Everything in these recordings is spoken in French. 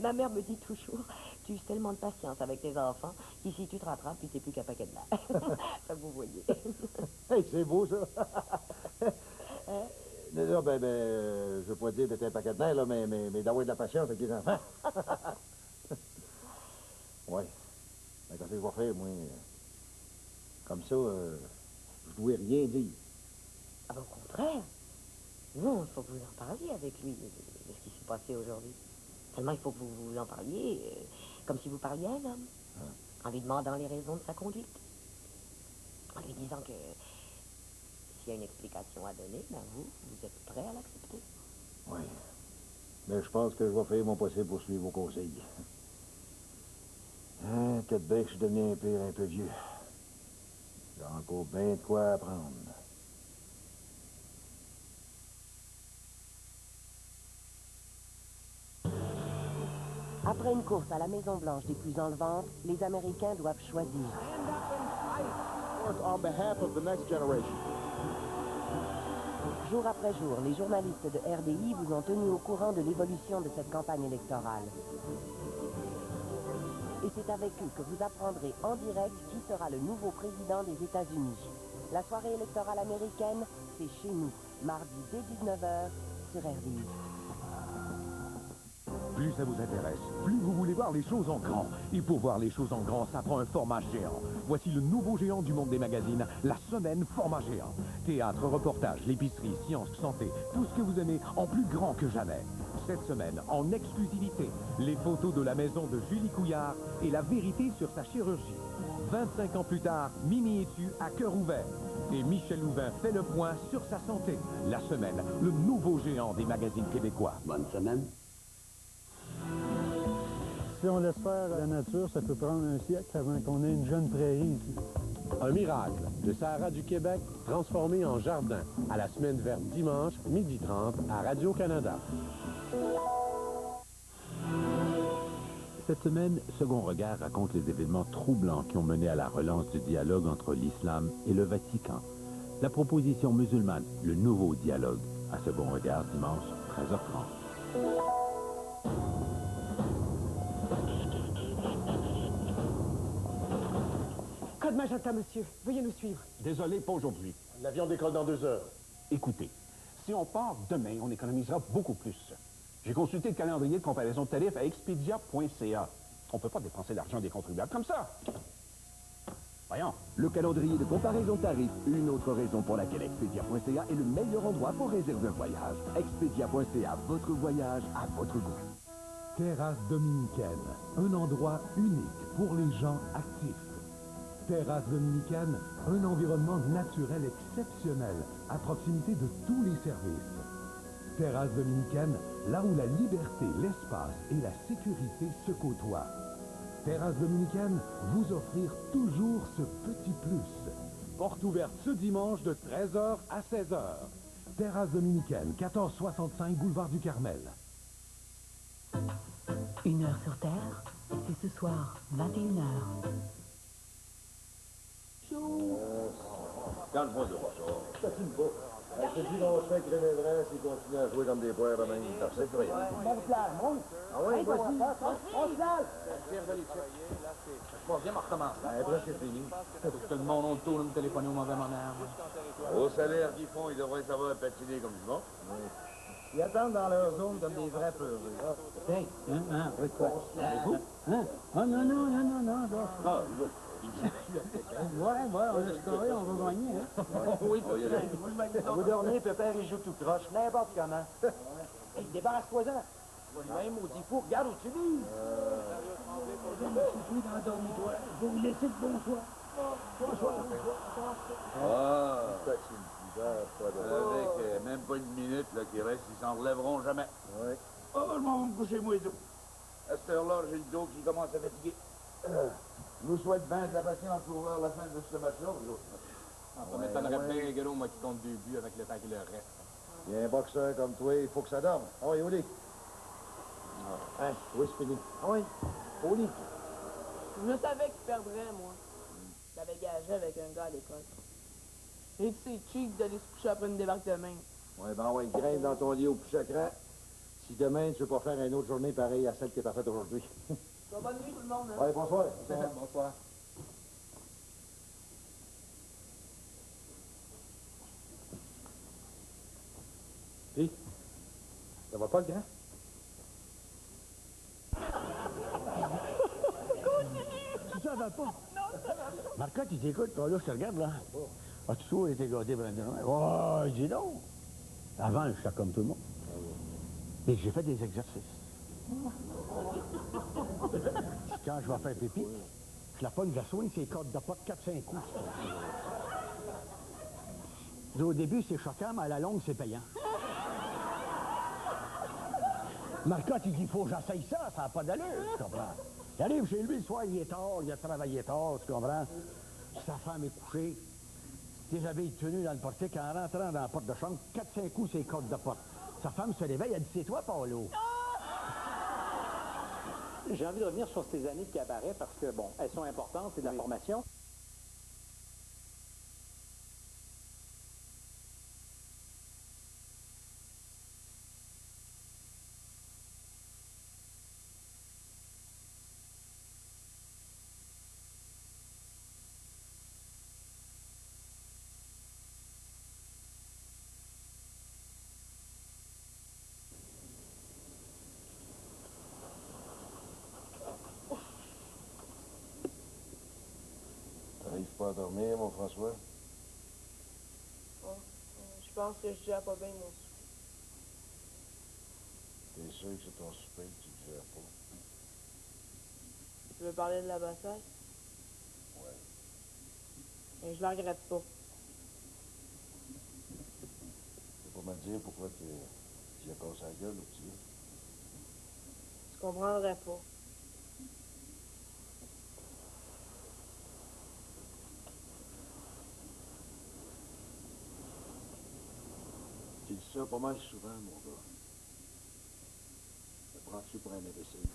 Ma mère me dit toujours, tu uses tellement de patience avec tes enfants qu'ici tu te rattrapes puis t'es plus qu'un paquet de nerfs. Ça vous voyez. Hey, c'est beau, ça. Là, je veux pas dire d'être un paquet de nerfs, là, mais d'avoir de la patience avec les enfants. Ouais. Mais qu'est-ce que je vais faire, moi? Comme ça, je dois rien dire. Ah ben, au contraire. Non, il faut que vous en parliez avec lui de ce qui s'est passé aujourd'hui. Seulement, il faut que vous en parliez comme si vous parliez à un homme. En lui demandant les raisons de sa conduite. En lui disant que s'il y a une explication à donner, ben vous êtes prêt à l'accepter. Oui. Mais je pense que je vais faire mon possible pour suivre vos conseils. Peut-être bien que je suis devenu un peu vieux. J'ai encore bien de quoi apprendre. Après une course à la Maison-Blanche des plus enlevantes, les Américains doivent choisir. On behalf of the next generation. Jour après jour, les journalistes de RDI vous ont tenu au courant de l'évolution de cette campagne électorale. Et c'est avec eux que vous apprendrez en direct qui sera le nouveau président des États-Unis. La soirée électorale américaine, c'est chez nous, mardi dès 19h sur RDI. Plus ça vous intéresse, plus vous voulez voir les choses en grand. Et pour voir les choses en grand, ça prend un format géant. Voici le nouveau géant du monde des magazines, la semaine format géant. Théâtre, reportage, l'épicerie, sciences, santé, tout ce que vous aimez en plus grand que jamais. Cette semaine, en exclusivité, les photos de la maison de Julie Couillard et la vérité sur sa chirurgie. 25 ans plus tard, Mimi est tue à cœur ouvert. Et Michel Louvain fait le point sur sa santé. La semaine, le nouveau géant des magazines québécois. Bonne semaine. Si on laisse faire la nature, ça peut prendre un siècle avant qu'on ait une jeune prairie ici. Un miracle, le Sahara du Québec transformé en jardin. À la semaine verte dimanche, 12h30 à Radio-Canada. Cette semaine, Second Regard raconte les événements troublants qui ont mené à la relance du dialogue entre l'islam et le Vatican. La proposition musulmane, le nouveau dialogue, à Second Regard dimanche, 13h30. Code magenta, monsieur. Veuillez nous suivre. Désolé, pas aujourd'hui. L'avion décolle dans 2 heures. Écoutez, si on part demain, on économisera beaucoup plus. J'ai consulté le calendrier de comparaison de tarifs à expedia.ca. On ne peut pas dépenser l'argent des contribuables comme ça. Voyons. Le calendrier de comparaison de tarifs, une autre raison pour laquelle Expedia.ca est le meilleur endroit pour réserver un voyage. Expedia.ca, votre voyage à votre goût. Terrasse dominicaine, un endroit unique pour les gens actifs. Terrasse dominicaine, un environnement naturel exceptionnel, à proximité de tous les services. Terrasse dominicaine, là où la liberté, l'espace et la sécurité se côtoient. Terrasse dominicaine, vous offrir toujours ce petit plus. Porte ouverte ce dimanche de 13h à 16h. Terrasse dominicaine, 1465 boulevard du Carmel. 1 heure sur Terre, c'est ce soir, 21h. Calme-moi de ça. T'assume pas. Je te dis qu'on se fait crémer vrai s'ils continuent à jouer comme des poires de même. Ça fait rien. Ah oui, vas-y. On se lâche. Bon, viens, on recommence. Presque fini. Tout le monde a le tour de me téléphoner au mauvais moment. Au salaire qu'ils font, ils devraient savoir patiner comme du monde. Ils attendent dans leur zone comme des vrais peureux. Hey, quoi? Vous? Hein? Oh, non. Ah, ouais, on a scoré, on va gagner, hein? Oui, vous dormez, Pépère, il joue tout croche, n'importe comment. Hey, débarrasse-toi-en. Même maudit fou, regarde où tu vis. Je me suis pris dans dormir-toi. Je vais vous laisser le bonsoir. Ah, avec même pas une minute là, qui reste, ils s'en relèveront jamais. Oui. Oh, je m'en vais me coucher, moi, et tout. À cette heure-là, j'ai le dos qui commence à fatiguer. Je vous souhaite bien de la patience pour voir la fin de ce match-là, vous autres. Ça m'étonnerait bien, Garo, moi, qui compte 2 buts avec le temps qu'il leur reste. Il y a un boxeur comme toi, il faut que ça dorme. Ah oui, au lit. Hein, oui, c'est fini. Ah oui, au lit. Je savais que tu perdrais, moi. J'avais gagé avec un gars à l'école. Et que c'est cheap d'aller se coucher après une débarque de main. Ouais, ben ouais, grimpe dans ton lit au plus sacré. Si demain, tu veux pas faire une autre journée pareille à celle que tu as faite aujourd'hui. Bonne nuit tout le monde. Hein? Ouais, bonsoir. Bonsoir. Puis, ça va pas le grand? Ça va pas. Marcotte, il t'écoute, toi, là, je te regarde, là. As-tu toujours été gâté, Brandon? Oh, il dit non. Avant, je suis comme tout le monde. Et j'ai fait des exercices. Quand je vais faire pipi, je la pogne, je la soigne, c'est cordes de pote 4-5 coups. Au début, c'est choquant, mais à la longue, c'est payant. Marcotte, il dit, il faut que j'essaye ça, ça n'a pas d'allure, tu comprends? Il arrive chez lui, le soir, il est tard, il a travaillé tard, tu comprends? Sa femme est couchée, déshabille tenue dans le portique, en rentrant dans la porte de chambre, 4-5 coups, c'est cordes de porte. Sa femme se réveille, elle dit, c'est toi, Paolo. J'ai envie de revenir sur ces années de cabaret parce que, bon, elles sont importantes, c'est de la formation. T'arrives pas à dormir, mon François? Je pense que je gère pas bien mon souper. T'es sûr que c'est ton souper que tu ne gères pas? Tu veux parler de la bataille? Ouais. Et je la regrette pas. Tu peux pas me dire pourquoi tu y as cassé la gueule, au petit gars? Tu comprendrais pas. Tu dis ça pas mal souvent, mon gars. Me prends-tu pour un imbécile?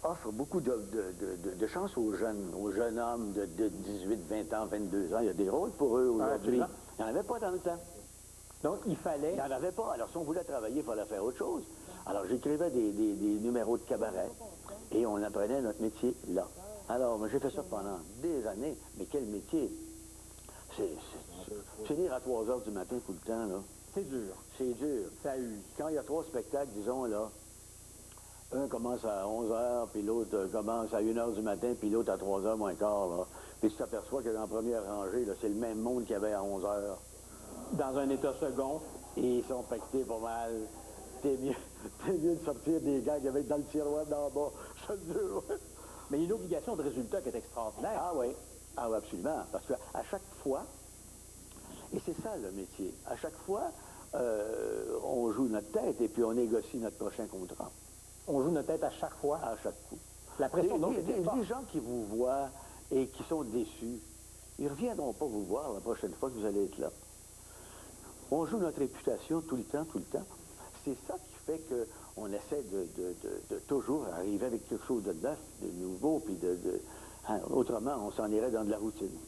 Offre beaucoup de chance aux jeunes hommes de 18, 20 ans, 22 ans. Il y a des rôles pour eux aujourd'hui. Il n'y en avait pas dans le temps. Donc, il fallait... Il n'y en avait pas. Alors, si on voulait travailler, il fallait faire autre chose. Alors, j'écrivais des numéros de cabaret et on apprenait notre métier là. Alors, j'ai fait ça pendant des années. Mais quel métier? C'est finir à 3 heures du matin tout le temps, là. C'est dur. C'est dur. Ça use. Quand il y a 3 spectacles, disons, là, un commence à 11 heures, puis l'autre commence à 1 heure du matin, puis l'autre à 3 heures moins quart, là. Puis tu t'aperçois que dans la première rangée, là, c'est le même monde qu'il y avait à 11 heures. Dans un état second. Et ils sont pactés pas mal. T'es mieux de sortir des gars qui avaient dans le tiroir d'en bas. Je te jure. Mais il y a une obligation de résultat qui est extraordinaire. Ah oui. Ah oui, absolument. Parce qu'à chaque fois, et c'est ça le métier, à chaque fois, on joue notre tête et puis on négocie notre prochain contrat. On joue notre tête à chaque fois? À chaque coup. La pression, donc, les gens qui vous voient et qui sont déçus, ils ne reviendront pas vous voir la prochaine fois que vous allez être là. On joue notre réputation tout le temps, tout le temps. C'est ça qui fait qu'on essaie de toujours arriver avec quelque chose de neuf, de nouveau, puis autrement, on s'en irait dans de la routine.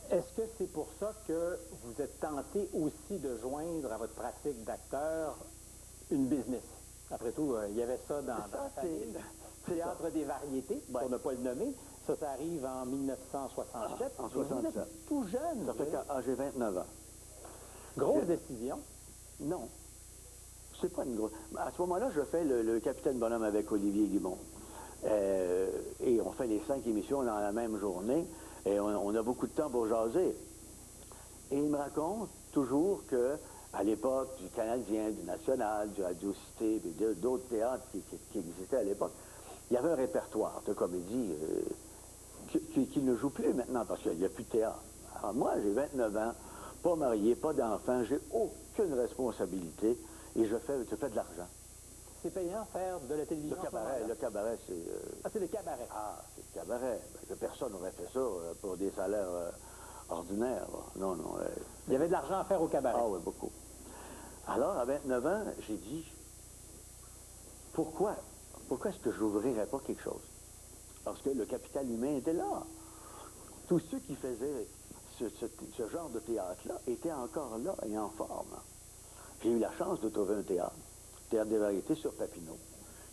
Est-ce que c'est pour ça que vous êtes tenté aussi de joindre à votre pratique d'acteur une business? Après tout, il y avait ça dans la famille. Théâtre des variétés, pour ne pas le nommer. Ça arrive en 1967. En 67. Vous êtes tout jeune. Ça fait que j'ai 29 ans. Grosse décision? Non. C'est pas une grosse... À ce moment-là, je fais le Capitaine Bonhomme avec Olivier Guimond. Et on fait les 5 émissions dans la même journée. Et on a beaucoup de temps pour jaser. Et il me raconte toujours que à l'époque du Canadien, du National, du Radio Cité, et d'autres théâtres qui existaient à l'époque, il y avait un répertoire de comédie qui ne joue plus maintenant parce qu'il n'y a plus de théâtre. Alors moi, j'ai 29 ans, pas marié, pas d'enfant, j'ai aucune responsabilité et je fais de l'argent. C'est payant faire de la télévision? Le cabaret, c'est... c'est le cabaret. Ah, c'est le cabaret. Ben, personne n'aurait fait ça pour des salaires ordinaires. Non, non. Il y avait de l'argent à faire au cabaret? Ah oui, beaucoup. Alors, à 29 ans, j'ai dit, pourquoi est-ce que je n'ouvrirais pas quelque chose? Parce que le capital humain était là. Tous ceux qui faisaient ce genre de théâtre-là étaient encore là et en forme. J'ai eu la chance de trouver un théâtre Théâtre des Variétés sur Papineau,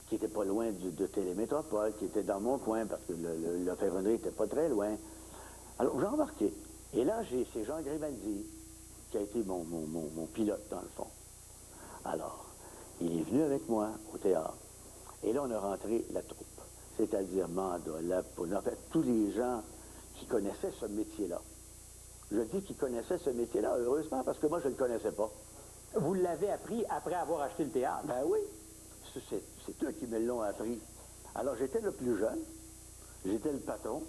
qui était pas loin de Télémétropole, qui était dans mon coin, parce que la ferronnerie n'était pas très loin. Alors, j'ai embarqué. Et là, c'est Jean Grimaldi, qui a été mon pilote, dans le fond. Alors, il est venu avec moi au théâtre. Et là, on a rentré la troupe. C'est-à-dire Manda, Lapoune, en fait, tous les gens qui connaissaient ce métier-là. Je dis qu'ils connaissaient ce métier-là, heureusement, parce que moi, je ne le connaissais pas. Vous l'avez appris après avoir acheté le théâtre? Ben oui. C'est eux qui me l'ont appris. Alors, j'étais le plus jeune, j'étais le patron,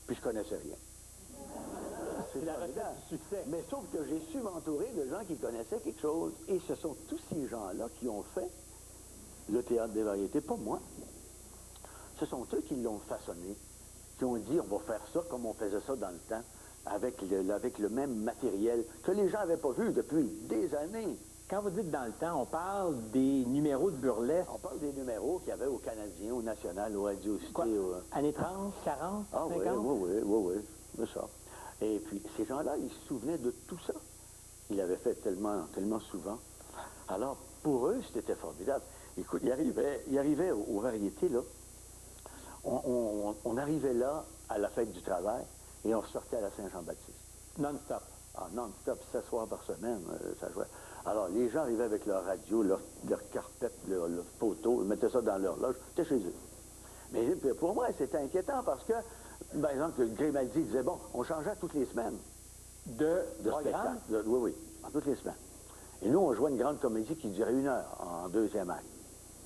puis je connaissais rien. C'est la recette du succès. Mais sauf que j'ai su m'entourer de gens qui connaissaient quelque chose. Et ce sont tous ces gens-là qui ont fait le Théâtre des Variétés, pas moi. Ce sont eux qui l'ont façonné, qui ont dit, on va faire ça comme on faisait ça dans le temps, avec le même matériel que les gens n'avaient pas vu depuis des années. Quand vous dites dans le temps, on parle des numéros de burlesque. On parle des numéros qu'il y avait au Canadien, au National, au Radio Cité. Années 30, 40, ah, 50? Oui, c'est ça. Et puis, ces gens-là, ils se souvenaient de tout ça. Ils l'avaient fait tellement souvent. Alors, pour eux, c'était formidable. Écoute, ils arrivaient aux variétés, là. On arrivait là, à la fête du travail, et on sortait à la Saint-Jean-Baptiste. Non-stop. Ah, non-stop, 7 soirs par semaine, ça jouait. Alors, les gens arrivaient avec leur radio, leur carpette, leur photo, ils mettaient ça dans leur loge, c'était chez eux. Mais pour moi, c'était inquiétant parce que, par exemple, Grimaldi disait, bon, on changeait toutes les semaines de spectacle. Oui, toutes les semaines. Et nous, on jouait une grande comédie qui durait 1 heure en 2e acte.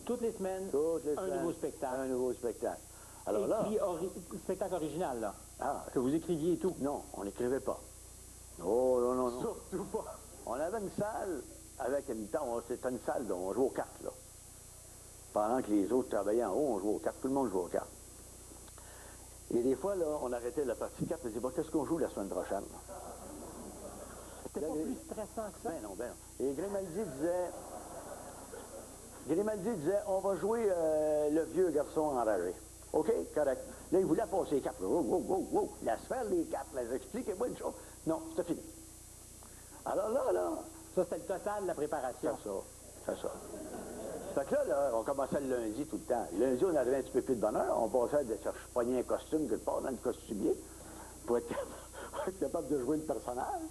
Toutes les semaines, un nouveau spectacle. Un nouveau spectacle. Alors là... spectacle original, là. Ah, que vous écriviez et tout. Non, on n'écrivait pas. Oh, non. Surtout pas. On avait une salle avec c'était une salle dont on jouait aux cartes, là. Pendant que les autres travaillaient en haut, on jouait aux cartes. Tout le monde jouait aux cartes. Et des fois, là, on arrêtait la partie 4 et on disait, bon, qu'est-ce qu'on joue la semaine prochaine? C'était pas plus stressant que ça? Ben non. Et Grimaldi disait, on va jouer le vieux garçon enragé. OK, correct. Là, il voulait passer les 4. Wow. La sphère des 4, expliquez-moi une chose. Non, c'était fini. Alors là... Ça, c'était le total de la préparation. C'est ça. Fait que là, on commençait le lundi tout le temps. Le lundi, on arrivait un petit peu plus de bonne heure. On passait de chercher pogner un costume quelque part dans le costumier pour être capable de jouer le personnage.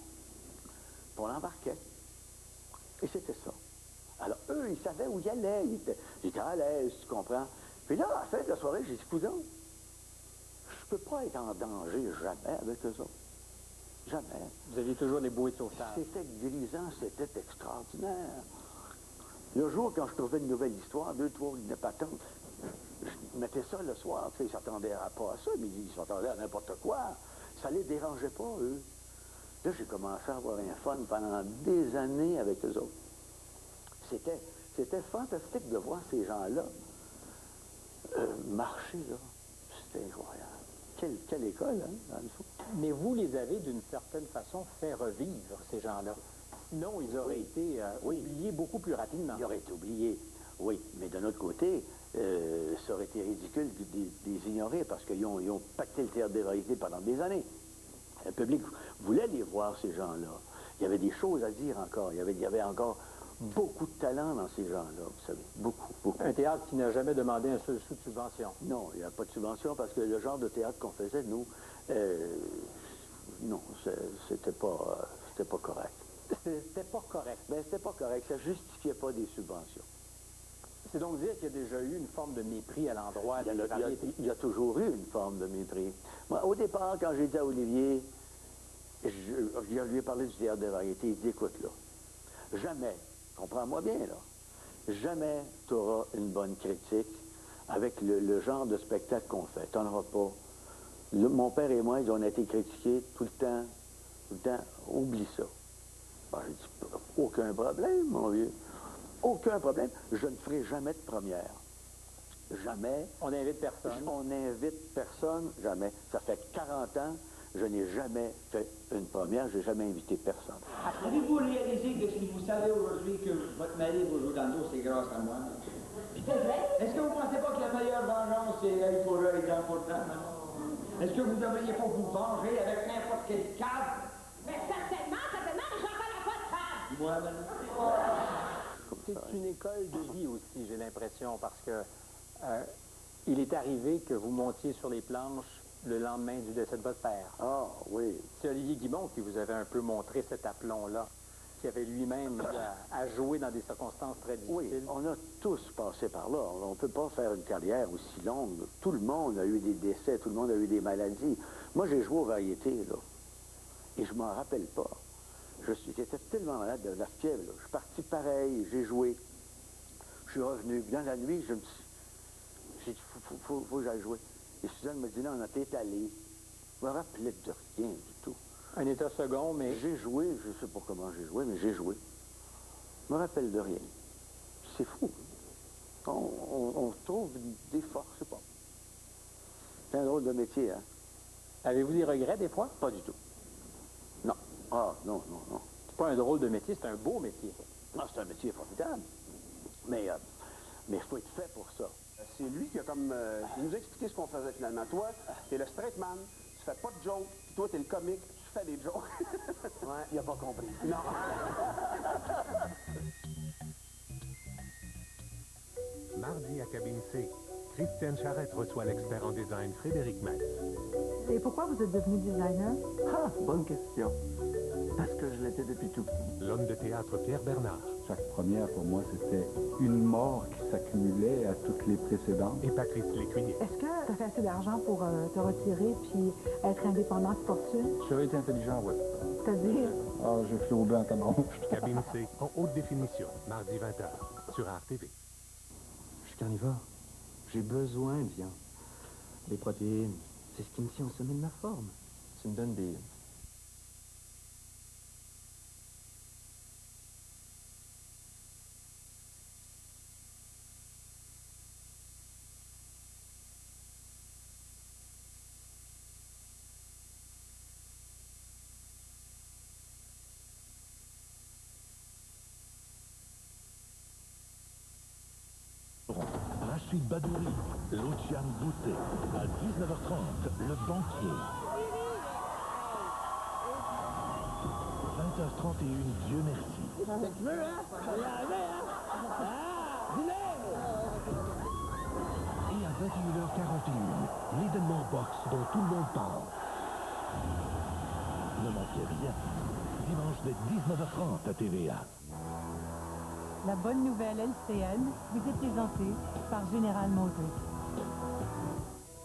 Puis on l'embarquait. Et c'était ça. Alors, eux, ils savaient où ils allaient. Ils étaient à l'aise, tu comprends. Puis là, à la fin de la soirée, j'ai dit, coudonc, je peux pas être en danger jamais avec eux autres. Jamais. Vous aviez toujours des bouées de sauvetage. C'était grisant, c'était extraordinaire. Le jour, quand je trouvais une nouvelle histoire, 2, 3 lignes patentes, je mettais ça le soir. Tu sais, ils s'attendaient pas à ça, mais ils s'attendaient à n'importe quoi. Ça les dérangeait pas, eux. Là, j'ai commencé à avoir un fun pendant des années avec eux autres. C'était fantastique de voir ces gens-là marcher, là. C'était incroyable. Quelle école, hein, dans le fond. Mais vous les avez, d'une certaine façon, fait revivre, ces gens-là. Sinon, ils auraient été oubliés beaucoup plus rapidement. Ils auraient été oubliés, oui. Mais d'un autre côté, ça aurait été ridicule de les ignorer parce qu'ils ont pacté le Théâtre des Variétés pendant des années. Le public voulait les voir, ces gens-là. Il y avait des choses à dire encore. Il y avait encore beaucoup de talent dans ces gens-là, vous savez. Beaucoup. Un théâtre qui n'a jamais demandé un seul sou de subvention. Non, il n'y a pas de subvention parce que le genre de théâtre qu'on faisait, nous, non, c'était pas correct. C'était pas correct? Ben, c'était pas correct. Ça justifiait pas des subventions. C'est donc dire qu'il y a déjà eu une forme de mépris à l'endroit des variétés. Il y a toujours eu une forme de mépris. Moi, au départ, quand j'ai dit à Olivier, je lui ai parlé du Théâtre des Variétés, il dit, écoute, là, jamais, comprends-moi bien, là, jamais tu auras une bonne critique avec le genre de spectacle qu'on fait. Tu n'en auras pas. Mon père et moi, on a été critiqués tout le temps. Oublie ça. Ben, j'ai dit, aucun problème, mon vieux. Aucun problème. Je ne ferai jamais de première. Jamais. On n'invite personne. On n'invite personne, jamais. Ça fait 40 ans, je n'ai jamais fait une première, je n'ai jamais invité personne. Avez-vous réalisé que si vous savez aujourd'hui que votre mari vous joue dans le dos, c'est grâce à moi? C'est vrai? Est-ce que vous ne pensez pas que la meilleure vengeance, c'est œil pour œil, dent pour dent? Est-ce que vous ne devriez pas vous venger avec n'importe quel cadre? Mais certainement, mais j'en connais pas de cadre. Moi, madame? comme C'est ça. une école de vie aussi, j'ai l'impression, parce que il est arrivé que vous montiez sur les planches le lendemain du décès de votre père. Ah, oui. C'est Olivier Guimond qui vous avait un peu montré cet aplomb-là, qui avait lui-même à jouer dans des circonstances très difficiles. Oui, on a tous passé par là. On ne peut pas faire une carrière aussi longue. Tout le monde a eu des décès, tout le monde a eu des maladies. Moi, j'ai joué aux variétés, là, et je m'en rappelle pas. J'étais tellement malade de la fièvre, là. Je suis parti pareil, j'ai joué. Je suis revenu. Dans la nuit, j'ai dit, faut que j'aille jouer. Et Suzanne me dit, non, on a été allé. Je me rappelais de rien du tout. Un état second, mais... J'ai joué, je ne sais pas comment j'ai joué, mais j'ai joué. Je me rappelle de rien. C'est fou. On trouve des forces, je sais pas. C'est un drôle de métier, hein. Avez-vous des regrets, des fois? Pas du tout. Non. Ah, non, non, non. C'est pas un drôle de métier, c'est un beau métier. Non, c'est un métier formidable. Mais il faut être fait pour ça. C'est lui qui a comme... qui nous a expliqué ce qu'on faisait finalement. Toi, t'es le straight man, tu fais pas de jokes, puis toi, t'es le comique, tu fais des jokes. Ouais, il a pas compris. Non. Mardi à cabine C, Christiane Charette reçoit l'expert en design Frédéric Metz. Et pourquoi vous êtes devenu designer? Ah, bonne question. Parce que je l'étais depuis tout petit. L'homme de théâtre Pierre Bernard. Chaque première, pour moi, c'était une mort qui s'accumulait à toutes les précédentes. Et Patrice Lécuyer. Est-ce que tu as fait assez d'argent pour te retirer puis être indépendant de fortune? J'avais été intelligent, oui. C'est-à-dire? Ah, j'ai flobé en tamanche. Cabine C, en haute définition, mardi 20h, sur RTV. Je suis carnivore. J'ai besoin de viande. Les protéines, c'est ce qui me tient au sommet de ma forme. Tu me donnes des... Rachid Badouri, Lucian Boutet. À 19h30, Le Banquier. 20h31, Dieu merci. C'est que tu veux, hein? Ah! Et à 21h41, l'événement boxe dont tout le monde parle. Ne manquez rien. Dimanche dès 19h30 à TVA. La bonne nouvelle LCN vous est présentée par General Motors.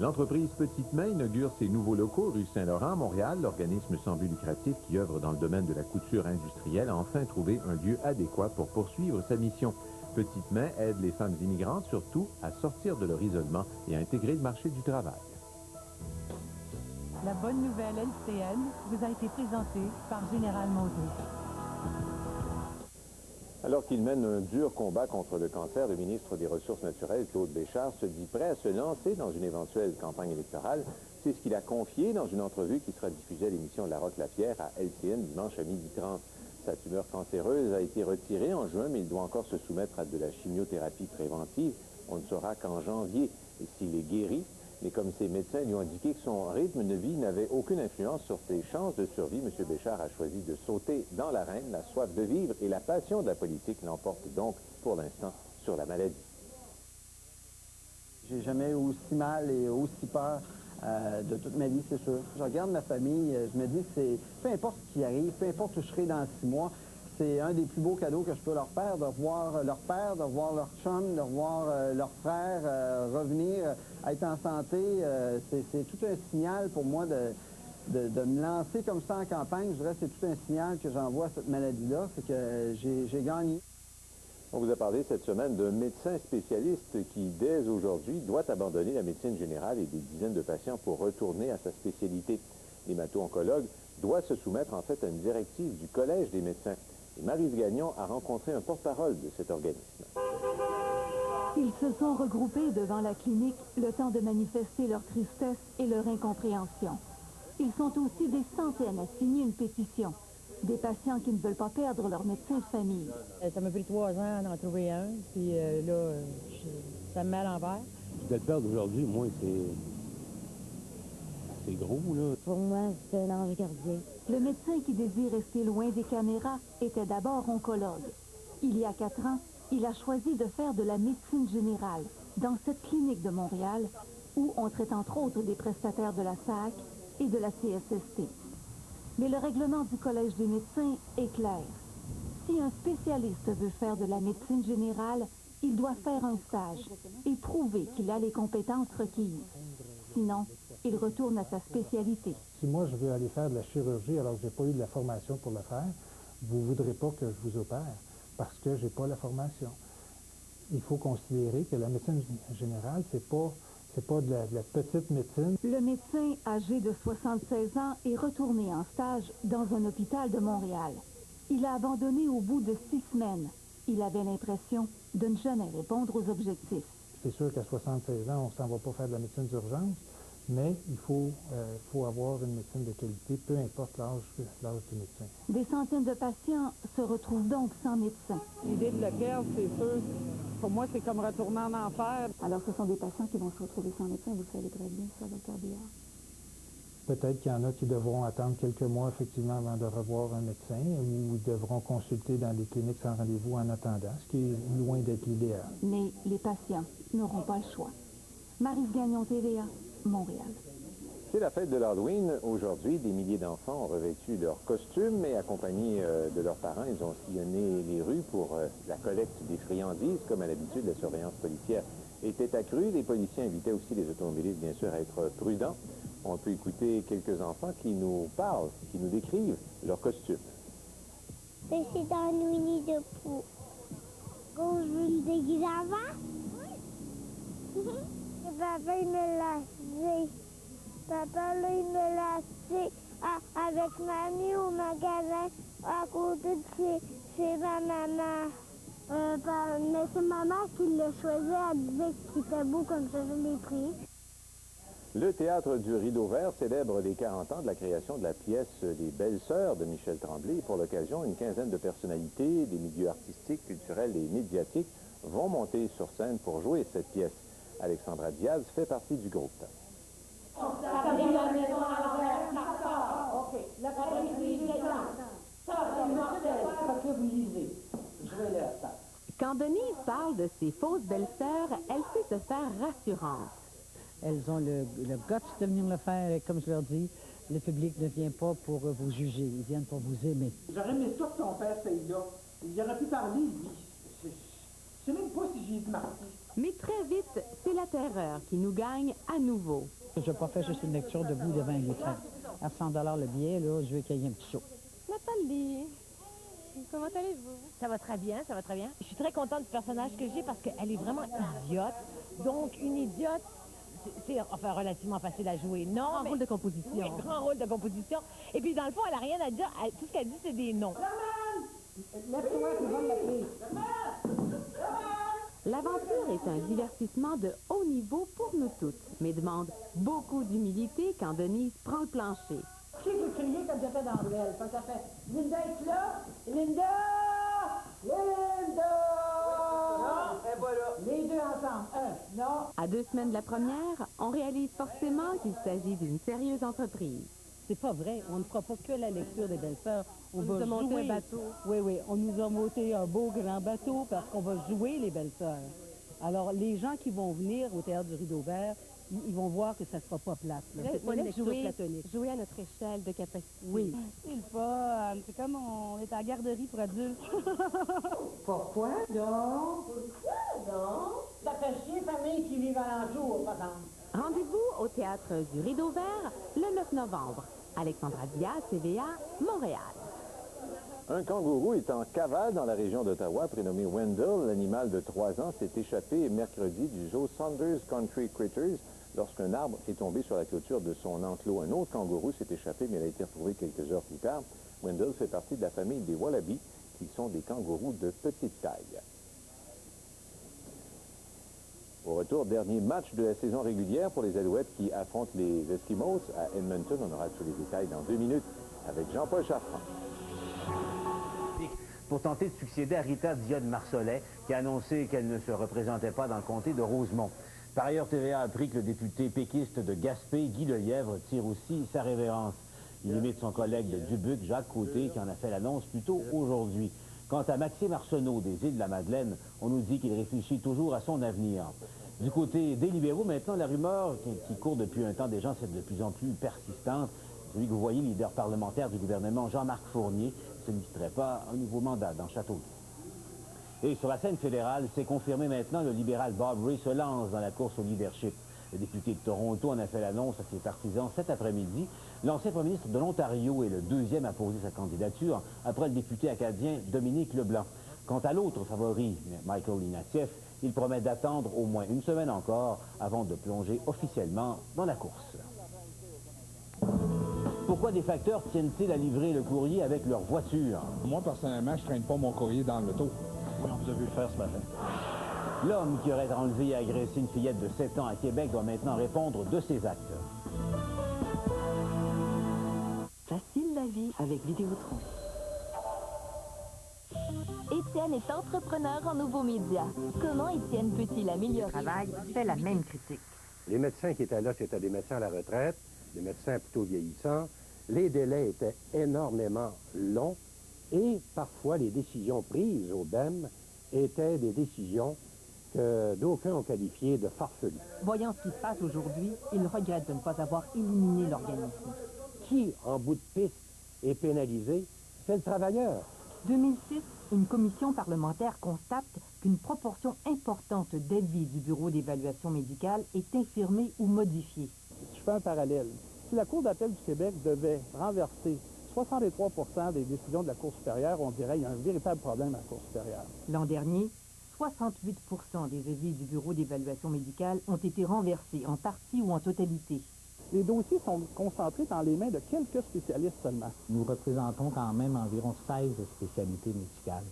L'entreprise Petite Main inaugure ses nouveaux locaux rue Saint-Laurent à Montréal. L'organisme sans but lucratif qui œuvre dans le domaine de la couture industrielle a enfin trouvé un lieu adéquat pour poursuivre sa mission. Petite Main aide les femmes immigrantes surtout à sortir de leur isolement et à intégrer le marché du travail. La bonne nouvelle LCN vous a été présentée par General Motors. Alors qu'il mène un dur combat contre le cancer, le ministre des Ressources naturelles, Claude Béchard, se dit prêt à se lancer dans une éventuelle campagne électorale. C'est ce qu'il a confié dans une entrevue qui sera diffusée à l'émission La Roque-Lapierre à LCN dimanche à 12h30. Sa tumeur cancéreuse a été retirée en juin, mais il doit encore se soumettre à de la chimiothérapie préventive. On ne saura qu'en janvier s'il est guéri. Mais comme ses médecins lui ont indiqué que son rythme de vie n'avait aucune influence sur ses chances de survie, M. Béchard a choisi de sauter dans l'arène. La soif de vivre et la passion de la politique l'emportent donc, pour l'instant, sur la maladie. J'ai jamais eu aussi mal et aussi peur de toute ma vie, c'est sûr. Je regarde ma famille, je me dis, peu importe ce qui arrive, peu importe où je serai dans 6 mois, c'est un des plus beaux cadeaux que je peux leur faire, de revoir leur père, de revoir leur chum, de revoir leur frère revenir, être en santé. C'est tout un signal pour moi de me lancer comme ça en campagne. Je dirais que c'est tout un signal que j'envoie à cette maladie-là, c'est que j'ai gagné. On vous a parlé cette semaine d'un médecin spécialiste qui, dès aujourd'hui, doit abandonner la médecine générale et des dizaines de patients pour retourner à sa spécialité. L'hémato-oncologue doit se soumettre en fait à une directive du Collège des médecins. Et Maryse Gagnon a rencontré un porte-parole de cet organisme. Ils se sont regroupés devant la clinique le temps de manifester leur tristesse et leur incompréhension. Ils sont aussi des centaines à signer une pétition. Des patients qui ne veulent pas perdre leur médecin de famille. Ça m'a pris 3 ans d'en trouver un, puis là, ça me met à l'envers. De le perdre aujourd'hui, moi, c'est gros, là. Pour moi, c'est un ange gardien. Le médecin qui désire rester loin des caméras était d'abord oncologue. Il y a 4 ans, il a choisi de faire de la médecine générale dans cette clinique de Montréal où on traite entre autres des prestataires de la SAC et de la CSST. Mais le règlement du Collège des médecins est clair. Si un spécialiste veut faire de la médecine générale, il doit faire un stage et prouver qu'il a les compétences requises. Sinon, il retourne à sa spécialité. Si moi je veux aller faire de la chirurgie alors que je n'ai pas eu de la formation pour le faire, vous ne voudrez pas que je vous opère parce que je n'ai pas la formation. Il faut considérer que la médecine générale, c'est pas de la petite médecine. Le médecin âgé de 76 ans est retourné en stage dans un hôpital de Montréal. Il a abandonné au bout de 6 semaines. Il avait l'impression de ne jamais répondre aux objectifs. C'est sûr qu'à 76 ans, on ne s'en va pas faire de la médecine d'urgence, mais il faut avoir une médecine de qualité, peu importe l'âge du médecin. Des centaines de patients se retrouvent donc sans médecin. L'idée de la guerre, c'est sûr, pour moi, c'est comme retourner en enfer. Alors, ce sont des patients qui vont se retrouver sans médecin, vous le savez très bien, ça, Dr. Biard. Peut-être qu'il y en a qui devront attendre quelques mois, effectivement, avant de revoir un médecin, ou devront consulter dans des cliniques sans rendez-vous en attendant, ce qui est loin d'être l'idéal. Mais les patients n'auront pas le choix. Maryse Gagnon, TVA, Montréal. C'est la fête de l'Halloween. Aujourd'hui, des milliers d'enfants ont revêtu leurs costumes et accompagnés de leurs parents, ils ont sillonné les rues pour la collecte des friandises. Comme à l'habitude, la surveillance policière était accrue. Les policiers invitaient aussi les automobilistes, bien sûr, à être prudents. On peut écouter quelques enfants qui nous parlent, qui nous décrivent leurs costumes. Je suis dans Winnie the Pooh. Quand je veux me déguiser avant? Oui. Papa, il me l'a dit. Papa, là, il me l'a dit avec mamie au magasin à côté de chez ma maman. Mais c'est maman qui l'a choisi. Elle disait qu'il était beau comme ça, je l'ai pris. Le Théâtre du Rideau Vert célèbre les 40 ans de la création de la pièce Les Belles-Sœurs de Michel Tremblay. Pour l'occasion, une quinzaine de personnalités des milieux artistiques, culturels et médiatiques vont monter sur scène pour jouer cette pièce. Alexandra Diaz fait partie du groupe. OK. L'après-midi, ça, c'est mortel. Parce que vous lisez. Jouez-le, ça. Quand Denise parle de ses fausses belles-sœurs, elle sait se faire rassurante. Elles ont le guts de venir le faire, et comme je leur dis, le public ne vient pas pour vous juger, ils viennent pour vous aimer. J'aurais aimé ça que ton père soit là. Il aurait pu parler, lui. Je sais même pas si j'ai marqué. Mais très vite, c'est la terreur qui nous gagne à nouveau. Je n'ai pas fait juste une lecture debout devant un écran. À 100 $ le billet, là, je veux qu'il y ait un petit show. Nathalie, comment allez-vous? Ça va très bien, ça va très bien. Je suis très contente du personnage que j'ai parce qu'elle est vraiment idiote. Donc, une idiote, c'est enfin relativement facile à jouer. Non, Grand rôle de composition. Oui, grand rôle de composition. Et puis, dans le fond, elle n'a rien à dire. Tout ce qu'elle dit, c'est des noms. Lève-toi, tu vas l'appeler. L'aventure est un divertissement de haut niveau pour nous toutes, mais demande beaucoup d'humilité quand Denise prend le plancher. Qui peut crier comme j'ai fait dans Ruelle? Ça fait Linda est là? Linda! Linda! Non, et voilà. Les deux ensemble. Non. À 2 semaines de la première, on réalise forcément qu'il s'agit d'une sérieuse entreprise. C'est pas vrai, on ne fera pas que la lecture des Belles-Sœurs. On va nous a monté jouer un bateau. Oui, on nous a monté un beau grand bateau parce qu'on va jouer les Belles-Sœurs. Alors, les gens qui vont venir au Théâtre du Rideau Vert, ils vont voir que ça ne sera pas plate. C'est pas une lecture platonique. Jouer à notre échelle de capacité. Oui. C'est le fun. C'est comme on est à la garderie pour adultes. Pourquoi donc? Pourquoi donc? Ça fait chier famille qui vivent à l'enjour, par exemple. Rendez-vous au Théâtre du Rideau Vert le 9 novembre. Alexandra Diaz, TVA, Montréal. Un kangourou est en cavale dans la région d'Ottawa, prénommé Wendell. L'animal de 3 ans s'est échappé mercredi du zoo Saunders Country Critters lorsqu'un arbre est tombé sur la clôture de son enclos. Un autre kangourou s'est échappé, mais il a été retrouvé quelques heures plus tard. Wendell fait partie de la famille des wallabies, qui sont des kangourous de petite taille. Au retour, dernier match de la saison régulière pour les Alouettes qui affrontent les Eskimos à Edmonton. On aura tous les détails dans 2 minutes avec Jean-Paul Chartrand. Pour tenter de succéder à Rita Dionne-Marsollet, qui a annoncé qu'elle ne se représentait pas dans le comté de Rosemont. Par ailleurs, TVA a appris que le député péquiste de Gaspé, Guy Lelièvre, tire aussi sa révérence. Il imite son collègue de Dubuque, Jacques Côté, qui en a fait l'annonce plus tôt aujourd'hui. Quant à Maxime Arsenault des Îles-de-la-Madeleine, on nous dit qu'il réfléchit toujours à son avenir. Du côté des libéraux, maintenant, la rumeur qui court depuis un temps déjà, c'est de plus en plus persistante. Celui que vous voyez, leader parlementaire du gouvernement, Jean-Marc Fournier, ne solliciterait pas un nouveau mandat dans Châteauguay. Et sur la scène fédérale, c'est confirmé maintenant, le libéral Bob Ray se lance dans la course au leadership. Le député de Toronto en a fait l'annonce à ses partisans cet après-midi. L'ancien premier ministre de l'Ontario est le deuxième à poser sa candidature, après le député acadien Dominique Leblanc. Quant à l'autre favori, Michael Ignatieff, il promet d'attendre au moins une semaine encore avant de plonger officiellement dans la course. Pourquoi des facteurs tiennent-ils à livrer le courrier avec leur voiture? Moi, personnellement, je traîne pas mon courrier dans l'auto. Oui, on vous a vu le faire ce matin. L'homme qui aurait enlevé et agressé une fillette de 7 ans à Québec doit maintenant répondre de ses actes. Facile la vie avec Vidéotron. Étienne est entrepreneur en nouveaux médias. Comment Étienne peut-il améliorer? Le travail fait la même critique. Les médecins qui étaient là, c'était des médecins à la retraite, des médecins plutôt vieillissants. Les délais étaient énormément longs et parfois les décisions prises au BEM étaient des décisions que d'aucuns ont qualifiées de farfelues. Voyant ce qui se passe aujourd'hui, il regrette de ne pas avoir éliminé l'organisme. Qui, en bout de piste, est pénalisé? C'est le travailleur. 2006, une commission parlementaire constate qu'une proportion importante d'avis du Bureau d'évaluation médicale est infirmée ou modifiée. Je fais un parallèle. Si la Cour d'appel du Québec devait renverser 63% des décisions de la Cour supérieure, on dirait qu'il y a un véritable problème à la Cour supérieure. L'an dernier, 68% des avis du Bureau d'évaluation médicale ont été renversés, en partie ou en totalité. Les dossiers sont concentrés dans les mains de quelques spécialistes seulement. Nous représentons quand même environ 16 spécialités médicales.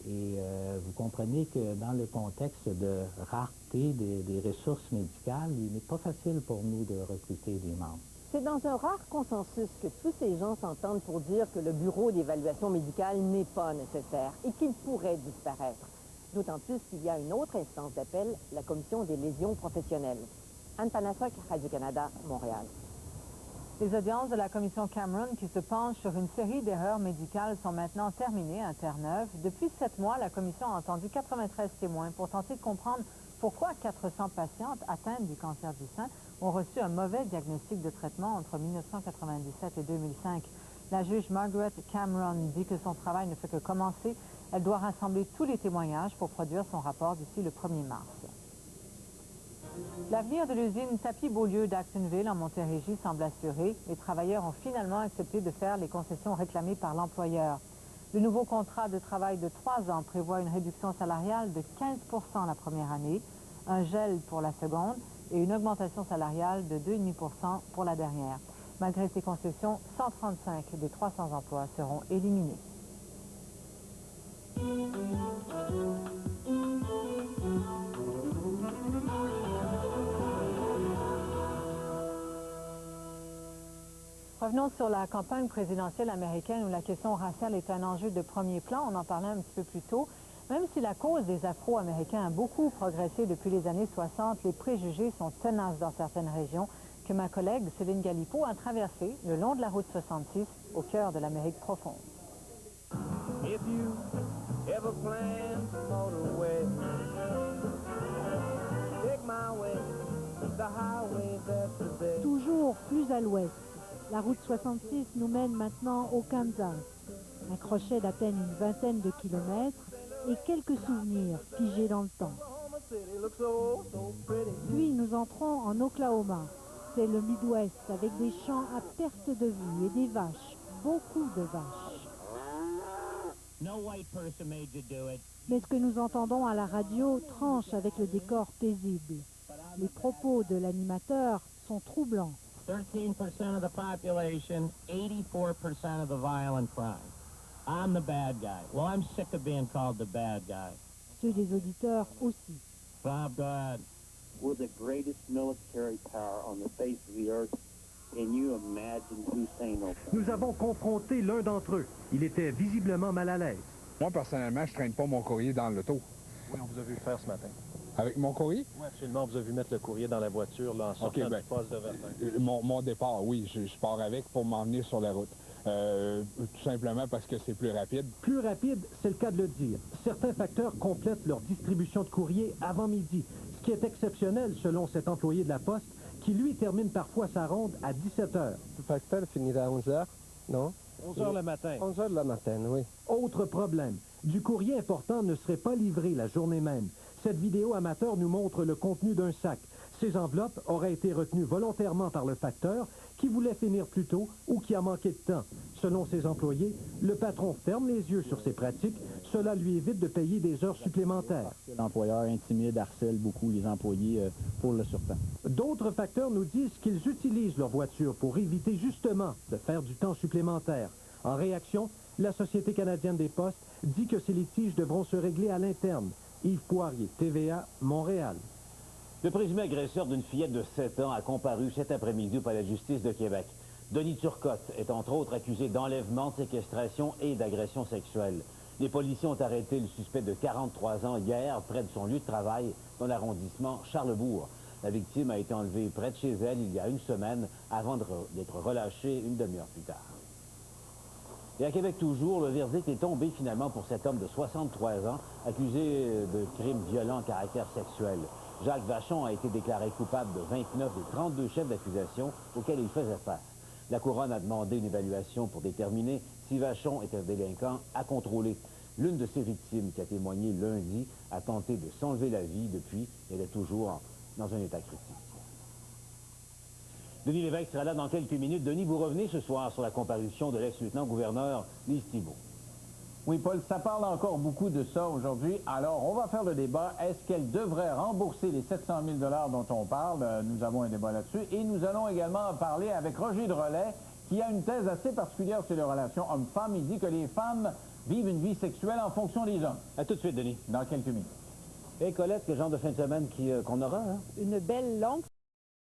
Et vous comprenez que dans le contexte de rareté des ressources médicales, il n'est pas facile pour nous de recruter des membres. C'est dans un rare consensus que tous ces gens s'entendent pour dire que le Bureau d'évaluation médicale n'est pas nécessaire et qu'il pourrait disparaître. D'autant plus qu'il y a une autre instance d'appel, la Commission des lésions professionnelles. Anne Panasok, Radio-Canada, Montréal. Les audiences de la commission Cameron qui se penche sur une série d'erreurs médicales sont maintenant terminées à Terre-Neuve. Depuis 7 mois, la commission a entendu 93 témoins pour tenter de comprendre pourquoi 400 patientes atteintes du cancer du sein ont reçu un mauvais diagnostic de traitement entre 1997 et 2005. La juge Margaret Cameron dit que son travail ne fait que commencer. Elle doit rassembler tous les témoignages pour produire son rapport d'ici le 1er mars. L'avenir de l'usine Tapis-Beaulieu d'Actonville en Montérégie semble assuré. Les travailleurs ont finalement accepté de faire les concessions réclamées par l'employeur. Le nouveau contrat de travail de 3 ans prévoit une réduction salariale de 15% la première année, un gel pour la seconde et une augmentation salariale de 2,5% pour la dernière. Malgré ces concessions, 135 des 300 emplois seront éliminés. Revenons sur la campagne présidentielle américaine où la question raciale est un enjeu de premier plan. On en parlait un petit peu plus tôt. Même si la cause des Afro-Américains a beaucoup progressé depuis les années 60, les préjugés sont tenaces dans certaines régions que ma collègue Céline Galipeau a traversées le long de la route 66 au cœur de l'Amérique profonde. If you ever plan to motor west, take my way, the highway that's the best. Toujours plus à l'ouest, la route 66 nous mène maintenant au Kansas. Un crochet d'à peine une vingtaine de kilomètres et quelques souvenirs figés dans le temps. Puis nous entrons en Oklahoma. C'est le Midwest avec des champs à perte de vue et des vaches, beaucoup de vaches. Mais ce que nous entendons à la radio tranche avec le décor paisible. Les propos de l'animateur sont troublants. 13% of the population, 84% of the violent crime. I'm the bad guy. Well, I'm sick of being called the bad guy. Ceux des auditeurs aussi. Bob, go ahead. We're the greatest military power on the face of the earth. Can you imagine Hussein Obama? Nous avons confronté l'un d'entre eux. Il était visiblement mal à l'aise. Moi, personnellement, je traîne pas mon courrier dans l'auto. Oui, on vous a vu le faire ce matin. Avec mon courrier? Oui, absolument. On vous a vu mettre le courrier dans la voiture là, en sortant du poste de Verdun. Mon départ, oui, je pars avec pour m'en venir sur la route. Tout simplement parce que c'est plus rapide. Plus rapide, c'est le cas de le dire. Certains facteurs complètent leur distribution de courrier avant midi, ce qui est exceptionnel selon cet employé de la Poste qui, lui, termine parfois sa ronde à 17 heures. Le facteur finira à 11 heures, non? 11 heures le matin. 11 heures le matin, oui. Autre problème, du courrier important ne serait pas livré la journée même. Cette vidéo amateur nous montre le contenu d'un sac. Ces enveloppes auraient été retenues volontairement par le facteur qui voulait finir plus tôt ou qui a manqué de temps. Selon ses employés, le patron ferme les yeux sur ces pratiques. Cela lui évite de payer des heures supplémentaires. L'employeur intimide, harcèle beaucoup les employés pour le surtemps. D'autres facteurs nous disent qu'ils utilisent leur voiture pour éviter justement de faire du temps supplémentaire. En réaction, la Société canadienne des postes dit que ces litiges devront se régler à l'interne. Yves Poirier, TVA, Montréal. Le présumé agresseur d'une fillette de 7 ans a comparu cet après-midi au Palais de justice de Québec. Denis Turcotte est entre autres accusé d'enlèvement, de séquestration et d'agression sexuelle. Les policiers ont arrêté le suspect de 43 ans hier près de son lieu de travail dans l'arrondissement Charlesbourg. La victime a été enlevée près de chez elle il y a une semaine avant d'être relâchée une demi-heure plus tard. Et à Québec toujours, le verdict est tombé finalement pour cet homme de 63 ans accusé de crimes violents à caractère sexuel. Jacques Vachon a été déclaré coupable de 29 des 32 chefs d'accusation auxquels il faisait face. La Couronne a demandé une évaluation pour déterminer si Vachon est un délinquant à contrôler. L'une de ses victimes, qui a témoigné lundi, a tenté de s'enlever la vie depuis. Elle est toujours dans un état critique. Denis Lévesque sera là dans quelques minutes. Denis, vous revenez ce soir sur la comparution de l'ex-lieutenant-gouverneur Lise Thibault. Oui, Paul, ça parle encore beaucoup de ça aujourd'hui. Alors, on va faire le débat. Est-ce qu'elle devrait rembourser les 700 000 $ dont on parle? Nous avons un débat là-dessus. Et nous allons également parler avec Roger Drolet, qui a une thèse assez particulière sur les relations hommes-femmes. Il dit que les femmes vivent une vie sexuelle en fonction des hommes. À tout de suite, Denis. Dans quelques minutes. Et Colette, quel genre de fin de semaine qu'on aura, hein? Une belle longue